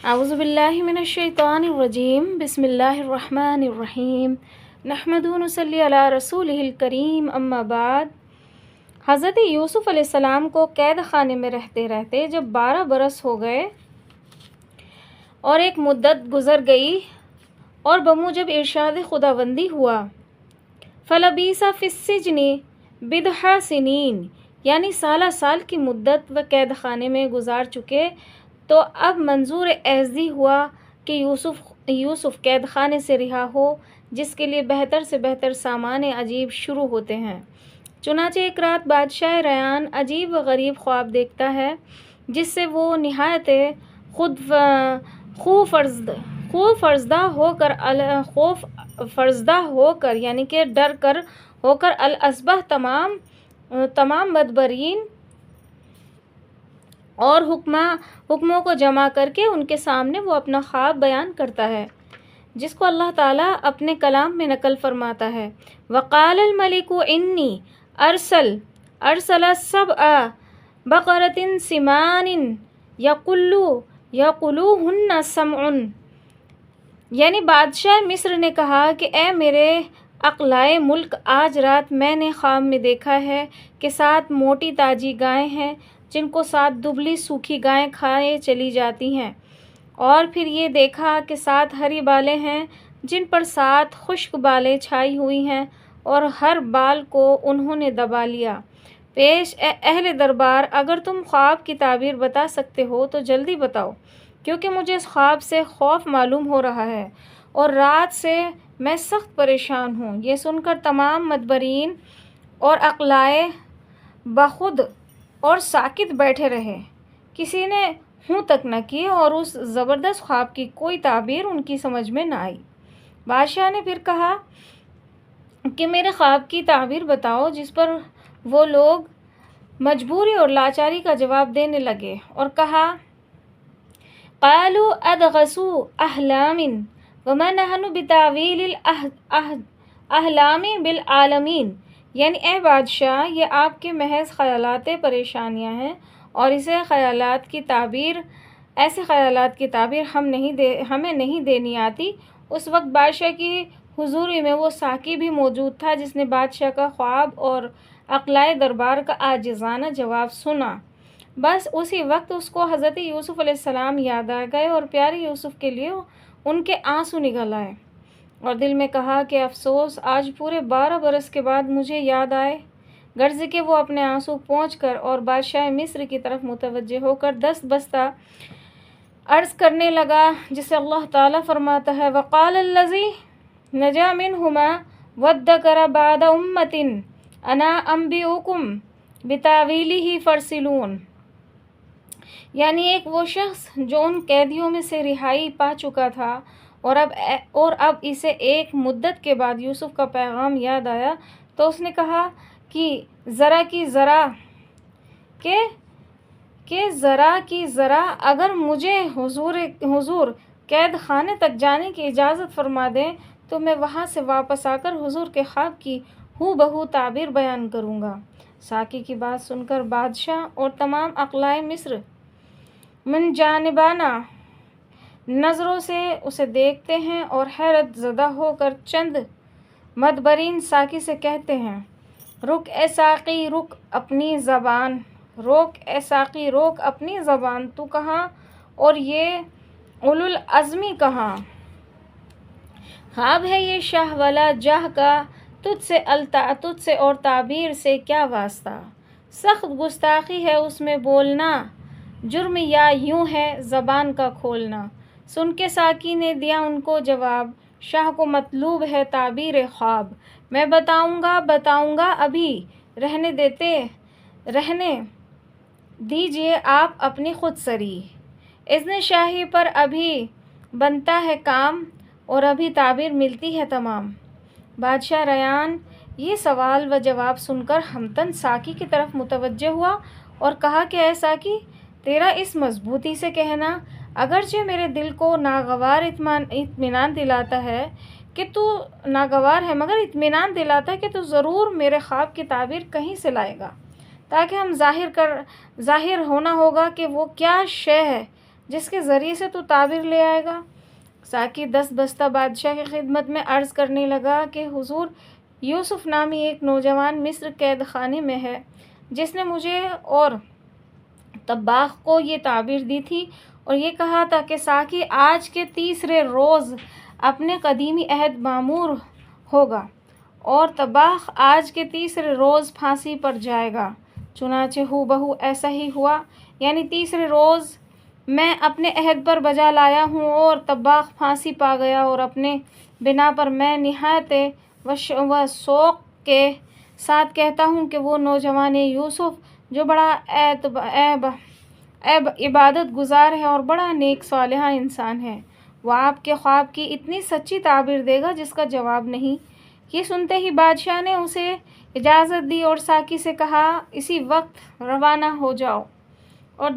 اعوذ باللہ من الشیطان الرجیم بسم اللہ الرحمن الرحیم نحمدہ و نصلی علی رسولہ الکریم اما بعد۔ حضرت یوسف علیہ السلام کو قید خانے میں رہتے رہتے جب 12 برس ہو گئے اور ایک مدت گزر گئی اور بموجب ارشاد خداوندی ہوا، فلبیث فی السجن بضع سنین، یعنی سالہ سال کی مدت وہ قید خانے میں گزار چکے، تو اب منظور عزی ہوا کہ یوسف قید خانے سے رہا ہو، جس کے لیے بہتر سے بہتر سامان عجیب شروع ہوتے ہیں۔ چنانچہ ایک رات بادشاہ ریان عجیب و غریب خواب دیکھتا ہے، جس سے وہ نہایت خوف فرزدہ ہو کر یعنی کہ ڈر کر ہو کر الاصبح تمام مدبرین اور حکموں کو جمع کر کے ان کے سامنے وہ اپنا خواب بیان کرتا ہے، جس کو اللہ تعالیٰ اپنے کلام میں نقل فرماتا ہے۔ وقال الملک انی ارسل سبع بقرات سمان یقلوہن سمع، یعنی بادشاہ مصر نے کہا کہ اے میرے اقلائے ملک، آج رات میں نے خواب میں دیکھا ہے کہ 7 موٹی تاجی گائیں ہیں، جن کو 7 دبلی سوکھی گائیں کھائے چلی جاتی ہیں، اور پھر یہ دیکھا کہ 7 ہری بالیں ہیں جن پر 7 خشک بالیں چھائی ہوئی ہیں، اور ہر بال کو انہوں نے دبا لیا۔ پیش اہل دربار، اگر تم خواب کی تعبیر بتا سکتے ہو تو جلدی بتاؤ، کیونکہ مجھے اس خواب سے خوف معلوم ہو رہا ہے اور رات سے میں سخت پریشان ہوں۔ یہ سن کر تمام مدبرین اور اقلائے بخود اور ساکت بیٹھے رہے، کسی نے ہوں تک نہ کی، اور اس زبردست خواب کی کوئی تعبیر ان کی سمجھ میں نہ آئی۔ بادشاہ نے پھر کہا کہ میرے خواب کی تعبیر بتاؤ، جس پر وہ لوگ مجبوری اور لاچاری کا جواب دینے لگے اور کہا، قالوا ادغث احلام وما نحن بتاویل الاحلام بالعالمین، یعنی اے بادشاہ، یہ آپ کے محض خیالات پریشانیاں ہیں اور ایسے خیالات کی تعبیر ہمیں نہیں دینی آتی۔ اس وقت بادشاہ کی حضوری میں وہ ساقی بھی موجود تھا، جس نے بادشاہ کا خواب اور اقلائے دربار کا عاجزانہ جواب سنا۔ بس اسی وقت اس کو حضرت یوسف علیہ السلام یاد آ گئے اور پیارے یوسف کے لیے ان کے آنسو نگل آئے، اور دل میں کہا کہ افسوس، آج پورے 12 برس کے بعد مجھے یاد آئے۔ غرض کہ وہ اپنے آنسو پونچھ کر اور بادشاہ مصر کی طرف متوجہ ہو کر دست بستہ عرض کرنے لگا، جسے اللہ تعالیٰ فرماتا ہے، وقال الذی نجا منہما وادکر بعد امۃ انا انبئکم بتاویلہ فارسلون، یعنی ایک وہ شخص جو ان قیدیوں میں سے رہائی پا چکا تھا اور اب اسے ایک مدت کے بعد یوسف کا پیغام یاد آیا، تو اس نے کہا کہ ذرا کی ذرا اگر مجھے حضور قید خانے تک جانے کی اجازت فرما دیں تو میں وہاں سے واپس آ کر حضور کے خواب کی ہو بہو تعبیر بیان کروں گا۔ ساقی کی بات سن کر بادشاہ اور تمام اقلائے مصر من جانبانہ نظروں سے اسے دیکھتے ہیں اور حیرت زدہ ہو کر چند مدبرین ساقی سے کہتے ہیں، رک اے ساقی، روک اپنی زبان، تو کہاں اور یہ اولو العزمی کہاں؟ خواب ہے یہ شاہ والا جاہ کا، تجھ سے اور تعبیر سے کیا واسطہ؟ سخت گستاخی ہے اس میں بولنا، جرم یا یوں ہے زبان کا کھولنا۔ سن کے ساقی نے دیا ان کو جواب، شاہ کو مطلوب ہے تعبیر خواب، میں بتاؤں گا، ابھی رہنے دیجیے آپ اپنی خود سری، اذن شاہی پر ابھی بنتا ہے کام اور ابھی تعبیر ملتی ہے تمام۔ بادشاہ ریان یہ سوال و جواب سن کر ہمتن ساقی کی طرف متوجہ ہوا اور کہا کہ اے ساقی، تیرا اس مضبوطی سے کہنا اگرچہ میرے دل کو ناگوار اطمینان دلاتا ہے کہ تو ضرور میرے خواب کی تعبیر کہیں سے لائے گا، تاکہ ہم ظاہر ہونا ہوگا کہ وہ کیا شے ہے جس کے ذریعے سے تو تعبیر لے آئے گا۔ ساقی دست بستہ بادشاہ کی خدمت میں عرض کرنے لگا کہ حضور، یوسف نامی ایک نوجوان مصر قید خانے میں ہے، جس نے مجھے اور طباخ کو یہ تعبیر دی تھی اور یہ کہا تھا کہ ساقی آج کے تیسرے روز اپنے قدیمی عہد معمور ہوگا اور طباخ آج کے تیسرے روز پھانسی پر جائے گا۔ چنانچہ ہو بہو ایسا ہی ہوا، یعنی تیسرے روز میں اپنے عہد پر بجا لایا ہوں اور طباخ پھانسی پا گیا، اور اپنے بنا پر میں نہایت و شوق کے ساتھ کہتا ہوں کہ وہ نوجوان یوسف جو بڑا عبادت گزار ہے اور بڑا نیک صالح انسان ہے، وہ آپ کے خواب کی اتنی سچی تعبیر دے گا جس کا جواب نہیں۔ یہ سنتے ہی بادشاہ نے اسے اجازت دی اور ساقی سے کہا، اسی وقت روانہ ہو جاؤ، اور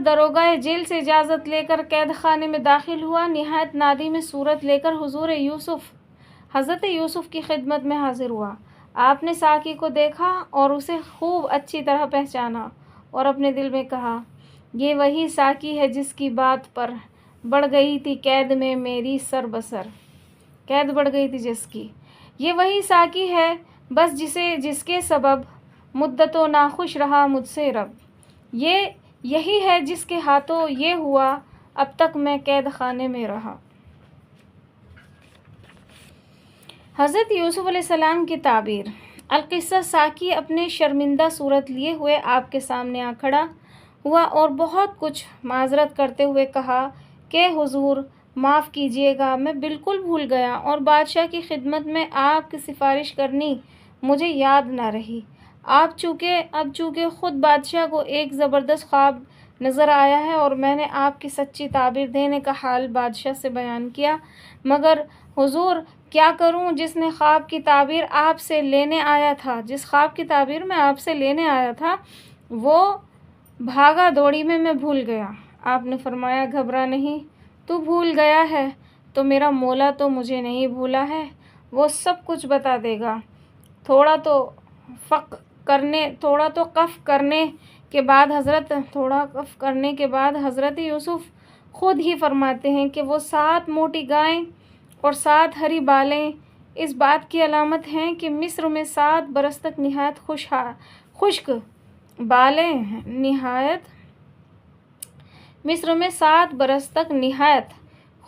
داروغہ جیل سے اجازت لے کر قید خانے میں داخل ہوا۔ نہایت نادم صورت لے کر حضرت یوسف کی خدمت میں حاضر ہوا۔ آپ نے ساقی کو دیکھا اور اسے خوب اچھی طرح پہچانا اور اپنے دل میں کہا، یہ وہی ساقی ہے جس کی بات پر بڑھ گئی تھی قید میں میری سر بسر، قید بڑھ گئی تھی جس کی، یہ وہی ساقی ہے بس جس کے سبب مدتوں ناخوش رہا مجھ سے رب، یہی ہے جس کے ہاتھوں یہ ہوا اب تک میں قید خانے میں رہا۔ حضرت یوسف علیہ السلام کی تعبیر۔ القصہ، ساقی اپنے شرمندہ صورت لیے ہوئے آپ کے سامنے آ کھڑا ہوا اور بہت کچھ معذرت کرتے ہوئے کہا کہ حضور معاف کیجیے گا، میں بالکل بھول گیا اور بادشاہ کی خدمت میں آپ کی سفارش کرنی مجھے یاد نہ رہی۔ اب چونکہ خود بادشاہ کو ایک زبردست خواب نظر آیا ہے اور میں نے آپ کی سچی تعبیر دینے کا حال بادشاہ سے بیان کیا، مگر حضور کیا کروں، جس خواب کی تعبیر میں آپ سے لینے آیا تھا وہ بھاگا دوڑی میں بھول گیا۔ آپ نے فرمایا، گھبرا نہیں، تو بھول گیا ہے تو میرا مولا تو مجھے نہیں بھولا ہے، وہ سب کچھ بتا دے گا۔ تھوڑا تو قف کرنے کے بعد حضرت یوسف خود ہی فرماتے ہیں کہ وہ 7 موٹی گائیں اور 7 ہری بالیں اس بات کی علامت ہیں کہ مصر میں 7 برس تک نہایت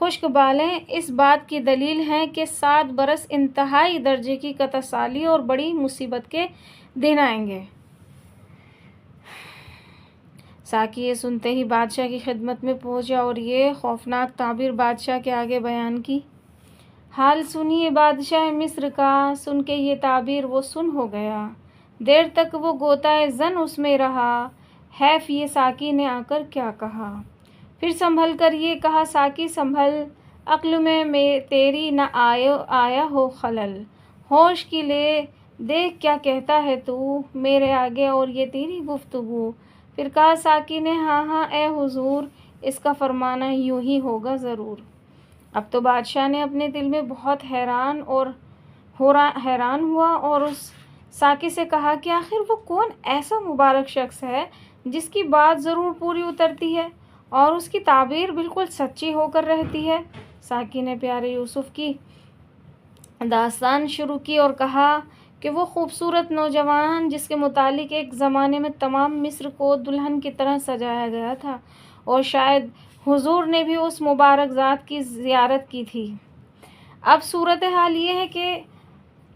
خشک بالیں اس بات کی دلیل ہیں کہ 7 برس انتہائی درجے کی قطع سالی اور بڑی مصیبت کے دن آئیں گے۔ ساقی یہ سنتے ہی بادشاہ کی خدمت میں پہنچا اور یہ خوفناک تعبیر بادشاہ کے آگے بیان کی۔ حال سنیے بادشاہ مصر کا، سن کے یہ تعبیر وہ سن ہو گیا، دیر تک وہ غوطۂ زن اس میں رہا، حیف یہ ساقی نے آ کر کیا کہا۔ پھر سنبھل کر یہ کہا، ساقی سنبھل، عقل میں تیری نہ آیا ہو خلل، ہوش کی لے دیکھ کیا کہتا ہے تو میرے آگے اور یہ تیری گفتگو۔ پھر کہا ساقی نے، ہاں اے حضور، اس کا فرمانا یوں ہی ہوگا ضرور۔ اب تو بادشاہ نے اپنے دل میں بہت حیران ہوا اور اس ساقی سے کہا کہ آخر وہ کون ایسا مبارک شخص ہے جس کی بات ضرور پوری اترتی ہے اور اس کی تعبیر بالکل سچی ہو کر رہتی ہے۔ ساقی نے پیارے یوسف کی داستان شروع کی اور کہا کہ وہ خوبصورت نوجوان جس کے متعلق ایک زمانے میں تمام مصر کو دلہن کی طرح سجایا گیا تھا اور شاید حضور نے بھی اس مبارک ذات کی زیارت کی تھی۔ اب صورتحال یہ ہے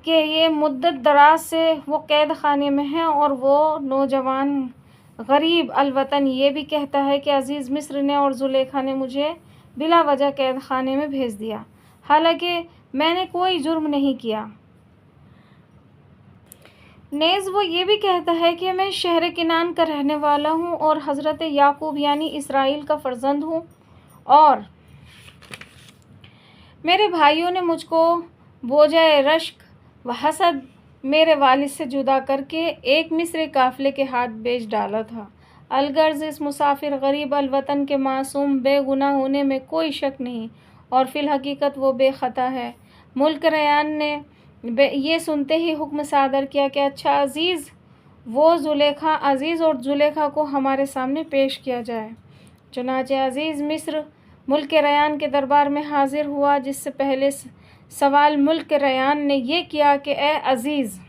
کہ یہ مدت دراز سے وہ قید خانے میں ہے اور وہ نوجوان غریب الوطن یہ بھی کہتا ہے کہ عزیز مصر نے اور زلیخا نے مجھے بلا وجہ قید خانے میں بھیج دیا، حالانکہ میں نے کوئی جرم نہیں کیا۔ نیز وہ یہ بھی کہتا ہے کہ میں شہر کنعان کا رہنے والا ہوں اور حضرت یعقوب یعنی اسرائیل کا فرزند ہوں، اور میرے بھائیوں نے مجھ کو بوجھۂ رشک و حسد میرے والد سے جدا کر کے ایک مصری قافلے کے ہاتھ بیچ ڈالا تھا۔ الغرض اس مسافر غریب الوطن کے معصوم بے گناہ ہونے میں کوئی شک نہیں اور فی الحقیقت وہ بے خطا ہے۔ ملک ریان نے یہ سنتے ہی حکم صادر کیا کہ اچھا عزیز، وہ زلیخا عزیز اور زلیخا کو ہمارے سامنے پیش کیا جائے۔ چنانچہ عزیز مصر ملک ریان کے دربار میں حاضر ہوا، جس سے پہلے سوال ملک ریان نے یہ کیا کہ اے عزیز،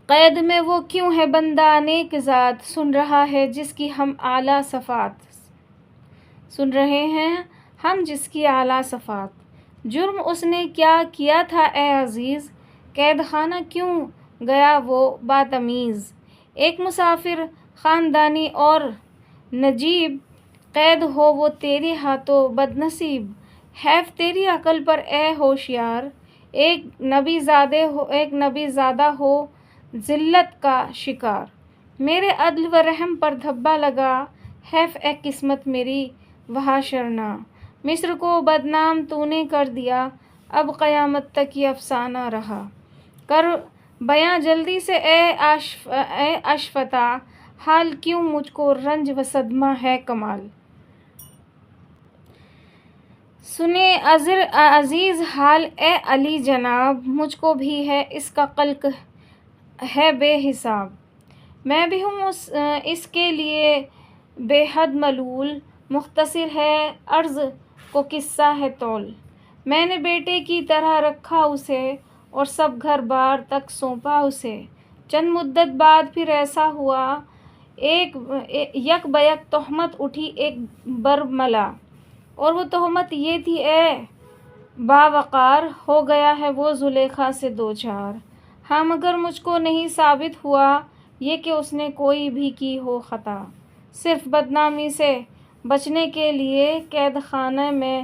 قید میں وہ کیوں ہے بندہ نیک ذات سن رہا ہے جس کی ہم اعلیٰ صفات سن رہے ہیں ہم جس کی اعلیٰ صفات، جرم اس نے کیا کیا تھا اے عزیز، قید خانہ کیوں گیا وہ باتمیز، ایک مسافر خاندانی اور نجیب، قید ہو وہ تیری ہاتھوں بد نصیب، حیف تیری عقل پر اے ہوشیار، ایک نبی زادہ ہو ذلت کا شکار، میرے عدل و رحم پر دھبا لگا، حیف اے قسمت میری وہاں شرنا، مصر کو بدنام تو نے کر دیا، اب قیامت تک یہ افسانہ رہا، کر بیاں جلدی سے اے اشفتا، حال کیوں مجھ کو رنج و صدمہ ہے کمال، سنے عزیز حال اے علی جناب، مجھ کو بھی ہے اس کا قلق ہے بے حساب، میں بھی ہوں اس کے لیے بے حد ملول، مختصر ہے عرض کو قصہ ہے طول، میں نے بیٹے کی طرح رکھا اسے اور سب گھر بار تک سونپا اسے، چند مدت بعد پھر ایسا ہوا یک بیک تہمت اٹھی ایک برملا، اور وہ تہمت یہ تھی اے باوقار، ہو گیا ہے وہ زلیخا سے دوچار، ہاں مگر مجھ کو نہیں ثابت ہوا یہ کہ اس نے کوئی بھی کی ہو خطا، صرف بدنامی سے بچنے کے لیے قید خانے میں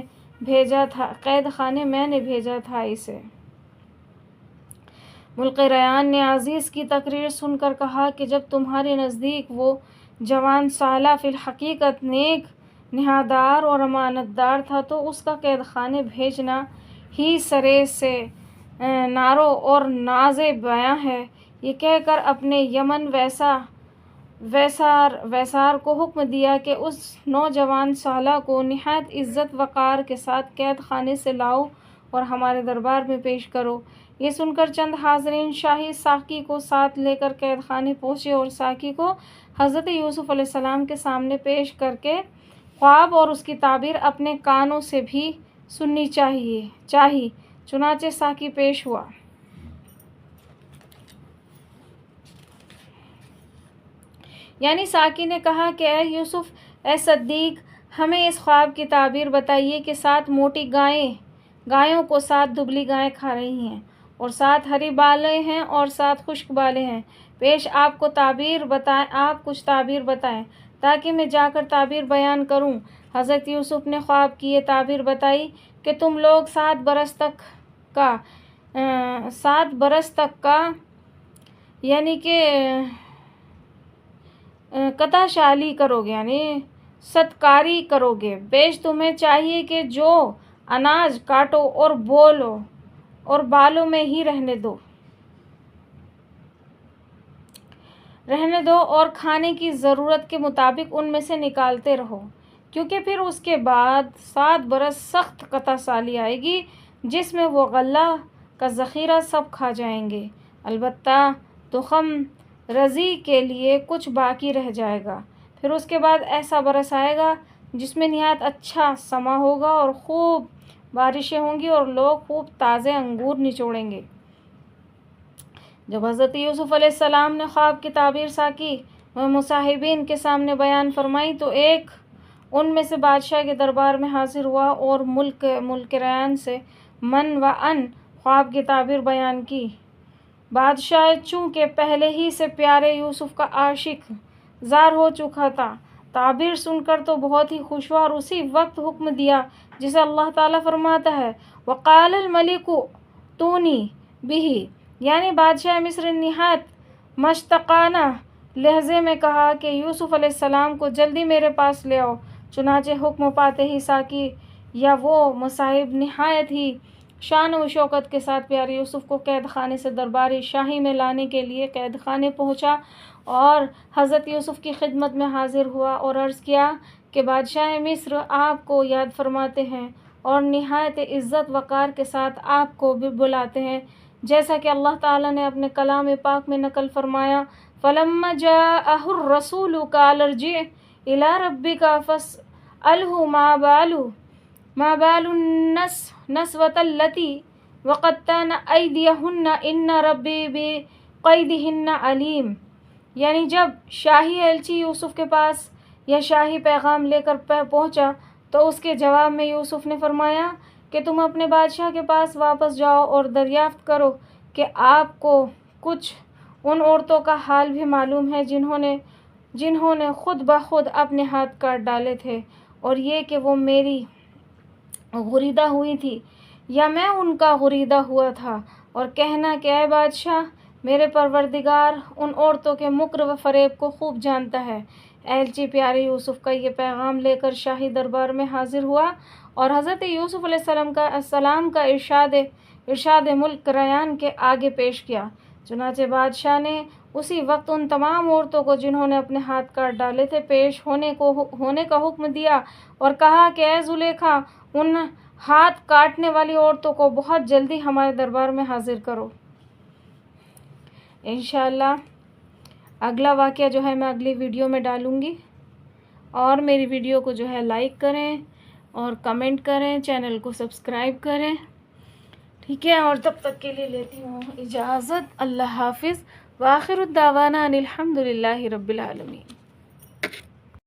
نے بھیجا تھا اسے۔ ملک ریان نے عزیز کی تقریر سن کر کہا کہ جب تمہارے نزدیک وہ جوان سالہ فی الحقیقت نیک نہادار اور امانت دار تھا تو اس کا قید خانے بھیجنا ہی سرے سے نارو اور ناز بیاں ہے، یہ کہہ کر اپنے یمن ویسار کو حکم دیا کہ اس نوجوان سالہ کو نہایت عزت وقار کے ساتھ قید خانے سے لاؤ اور ہمارے دربار میں پیش کرو۔ یہ سن کر چند حاضرین شاہی ساقی کو ساتھ لے کر قید خانے پہنچے اور ساقی کو حضرت یوسف علیہ السلام کے سامنے پیش کر کے خواب اور اس کی تعبیر اپنے کانوں سے بھی سننی چاہی، چنانچہ ساقی پیش ہوا۔ یعنی ساقی نے کہا کہ اے یوسف، اے صدیق، ہمیں اس خواب کی تعبیر بتائیے کہ 7 موٹی گایوں کو 7 دبلی گائیں کھا رہی ہیں، اور 7 ہری بالیں ہیں اور 7 خشک بالیں ہیں، پیش آپ کچھ تعبیر بتائیں تاکہ میں جا کر تعبیر بیان کروں۔ حضرت یوسف نے خواب کی یہ تعبیر بتائی کہ تم لوگ 7 برس تک کا یعنی کہ قطع شالی کرو گے، یعنی ستکاری کرو گے، بیش تمہیں چاہیے کہ جو اناج کاٹو اور بالوں میں ہی رہنے دو اور کھانے کی ضرورت کے مطابق ان میں سے نکالتے رہو، کیونکہ پھر اس کے بعد 7 برس سخت قطع سالی آئے گی جس میں وہ غلہ کا ذخیرہ سب کھا جائیں گے، البتہ تخم رزی کے لیے کچھ باقی رہ جائے گا، پھر اس کے بعد ایسا برس آئے گا جس میں نہایت اچھا سما ہوگا اور خوب بارشیں ہوں گی اور لوگ خوب تازے انگور نچوڑیں گے۔ جب حضرت یوسف علیہ السلام نے خواب کی تعبیر ساقی و مصاحبین کے سامنے بیان فرمائی تو ایک ان میں سے بادشاہ کے دربار میں حاضر ہوا اور ملک ریان سے من و ان خواب کی تعبیر بیان کی۔ بادشاہ چونکہ پہلے ہی سے پیارے یوسف کا عاشق زار ہو چکا تھا، تعبیر سن کر تو بہت ہی خوش ہوا اور اسی وقت حکم دیا جسے اللہ تعالیٰ فرماتا ہے وَقَالَ الْمَلِكُ ائْتُونِي بِهِ، یعنی بادشاہ مصر نہایت مشتاقانہ لہجے میں کہا کہ یوسف علیہ السلام کو جلدی میرے پاس لے آؤ۔ چنانچہ حکم پاتے ہی ساقی یا وہ مصاحب نہایت ہی شان و شوکت کے ساتھ پیارے یوسف کو قید خانے سے دربار شاہی میں لانے کے لیے قید خانے پہنچا اور حضرت یوسف کی خدمت میں حاضر ہوا اور عرض کیا کہ بادشاہ مصر آپ کو یاد فرماتے ہیں اور نہایت عزت وقار کے ساتھ آپ کو بھی بلاتے ہیں جیسا کہ اللہ تعالیٰ نے اپنے کلام پاک میں نقل فرمایا فلما جاءہ الرسول قال ارجع الی ربک فاسألہ ما بال النسوة التي وقطعن ایدیہن ان ربی بقیدہن علیم، یعنی جب شاہی ایلچی یوسف کے پاس یا شاہی پیغام لے کر پہنچا تو اس کے جواب میں یوسف نے فرمایا کہ تم اپنے بادشاہ کے پاس واپس جاؤ اور دریافت کرو کہ آپ کو کچھ ان عورتوں کا حال بھی معلوم ہے جنہوں نے خود بخود اپنے ہاتھ کاٹ ڈالے تھے، اور یہ کہ وہ میری غریدہ ہوئی تھی یا میں ان کا غریدہ ہوا تھا، اور کہنا کہ اے بادشاہ میرے پروردگار ان عورتوں کے مکر و فریب کو خوب جانتا ہے۔ ایلچی پیارے یوسف کا یہ پیغام لے کر شاہی دربار میں حاضر ہوا اور حضرت یوسف علیہ السلام کا ارشاد ملک ریان کے آگے پیش کیا۔ چنانچہ بادشاہ نے اسی وقت ان تمام عورتوں کو جنہوں نے اپنے ہاتھ کاٹ ڈالے تھے پیش ہونے کا حکم دیا اور کہا کہ اے زلیخا ان ہاتھ کاٹنے والی عورتوں کو بہت جلدی ہمارے دربار میں حاضر کرو۔ انشاءاللہ اگلا واقعہ جو ہے میں اگلی ویڈیو میں ڈالوں گی، اور میری ویڈیو کو جو ہے لائک کریں اور کمنٹ کریں، چینل کو سبسکرائب کریں، ٹھیک ہے؟ اور تب تک کے لیے لیتی ہوں اجازت، اللہ حافظ، وآخر الدعوانا ان الحمد للہ رب العالمین۔